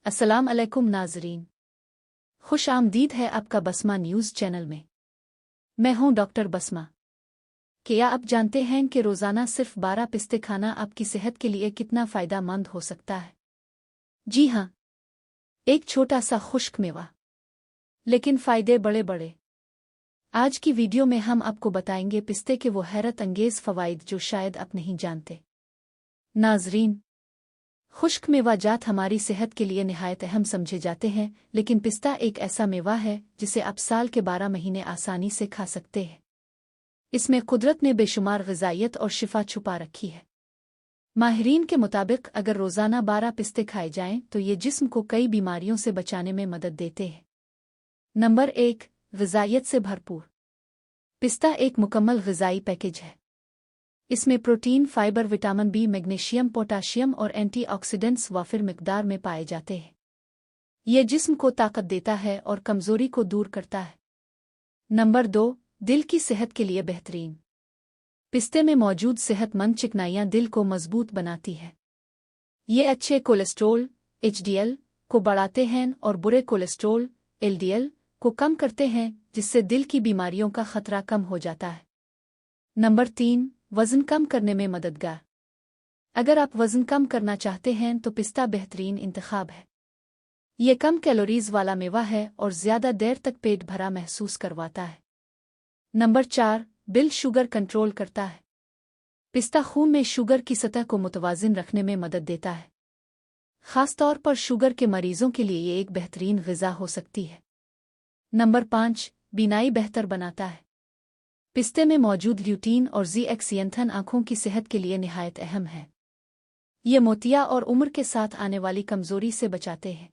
अस्सलाम अलैकुम नाज़रीन, खुश आमदीद है आपका बसमा न्यूज़ चैनल में। मैं हूं डॉक्टर बसमा। क्या आप जानते हैं कि रोज़ाना सिर्फ 12 पिस्ते खाना आपकी सेहत के लिए कितना फ़ायदेमंद हो सकता है? जी हाँ, एक छोटा सा खुश्क मेवा, लेकिन फ़ायदे बड़े बड़े। आज की वीडियो में हम आपको बताएंगे पिस्ते के वो हैरत अंगेज़ फ़वाइद जो शायद आप नहीं जानते। नाज़रीन, खुश्क मेवा जात हमारी सेहत के लिए निहायत अहम समझे जाते हैं, लेकिन पिस्ता एक ऐसा मेवा है जिसे आप साल के 12 महीने आसानी से खा सकते हैं। इसमें कुदरत ने बेशुमार ग़िज़ाइयत और शिफा छुपा रखी है। माहिरीन के मुताबिक अगर रोज़ाना 12 पिस्ते खाए जाएं तो ये जिस्म को कई बीमारियों से बचाने में मदद देते हैं। नंबर 1, ग़िज़ाइयत से भरपूर। पिस्ता एक मुकम्मल ग़िज़ाई पैकेज है। इसमें protein, fibre, vitamin B, magnesium, potassium और एंटीऑक्सीडेंट्स वाफिर मिकदार में पाए जाते हैं। ये जिस्म को ताकत देता है और कमज़ोरी को दूर करता है। नंबर 2, दिल की सेहत के लिए बेहतरीन। पिस्ते में मौजूद सेहतमंद चिकनाइयाँ दिल को मजबूत बनाती है। ये अच्छे कोलेस्ट्रोल HDL को बढ़ाते हैं और बुरे कोलेस्ट्रोल LDL को कम करते हैं, जिससे दिल की बीमारियों का खतरा कम हो जाता है। नंबर 3, वज़न कम करने में मददगार। अगर आप वज़न कम करना चाहते हैं तो पिस्ता बेहतरीन इंतखाब है। ये कम कैलोरीज वाला मेवा है और ज़्यादा देर तक पेट भरा महसूस करवाता है। नंबर 4, ब्लड शुगर कंट्रोल करता है। पिस्ता खून में शुगर की सतह को मुतवाज़िन रखने में मदद देता है। ख़ास तौर पर शुगर के मरीजों के लिए ये एक बेहतरीन ग़िज़ा हो सकती है। नंबर 5, बीनाई बेहतर बनाता है। पिस्ते में मौजूद ल्यूटीन और ज़ीएक्सियंथन आँखों की सेहत के लिए निहायत अहम है। ये मोतिया और उम्र के साथ आने वाली कमज़ोरी से बचाते हैं।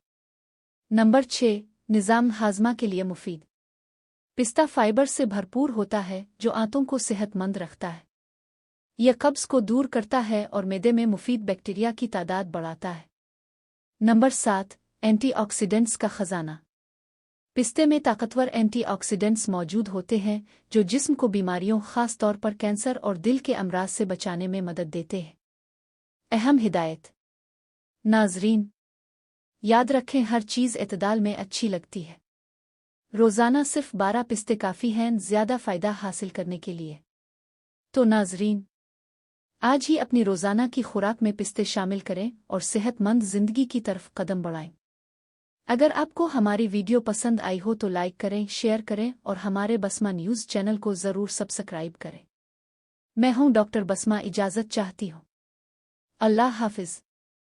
नंबर 6, निज़ाम हाज़मा के लिए मुफीद। पिस्ता फाइबर से भरपूर होता है जो आंतों को सेहतमंद रखता है। यह कब्ज़ को दूर करता है और मैदे में मुफीद बैक्टीरिया की तादाद बढ़ाता है। नंबर 7, एंटीऑक्सीडेंट्स का ख़जाना। पिस्ते में ताकतवर एंटीऑक्सीडेंट्स मौजूद होते हैं जो जिस्म को बीमारियों, ख़ास तौर पर कैंसर और दिल के अमराज से बचाने में मदद देते हैं। अहम हिदायत। नाज़रीन, याद रखें हर चीज़ एतदाल में अच्छी लगती है। रोज़ाना सिर्फ 12 पिस्ते काफ़ी हैं ज़्यादा फ़ायदा हासिल करने के लिए। तो नाज़रीन, आज ही अपनी रोज़ाना की खुराक में पिस्ते शामिल करें और सेहतमंद ज़िंदगी की तरफ कदम बढ़ाएं। अगर आपको हमारी वीडियो पसंद आई हो तो लाइक करें, शेयर करें और हमारे बसमा न्यूज़ चैनल को ज़रूर सब्सक्राइब करें। मैं हूं डॉक्टर बसमा, इजाज़त चाहती हूं। अल्लाह हाफ़िज़।